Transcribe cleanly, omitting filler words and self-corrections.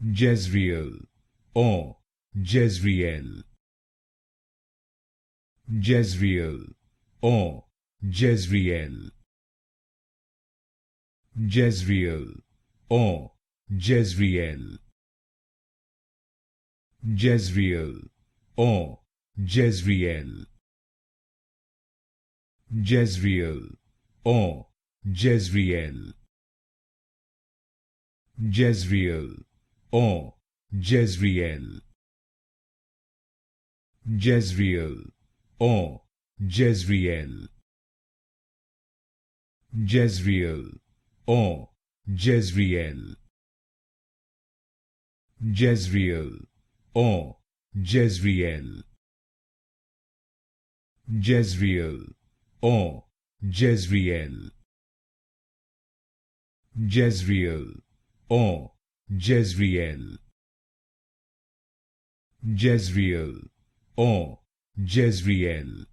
Jezreel, or Jezreel. Jezreel, or Jezreel. Jezreel, or Jezreel. Jezreel, or Jezreel. Jezreel, or Jezreel. Jezreel, or Jezreel. Jezreel, or Jezreel. Jezreel, or Jezreel. Jezreel, or Jezreel. Jezreel, or Jezreel. Jezreel, or Jezreel. Jezreel, or Jezreel.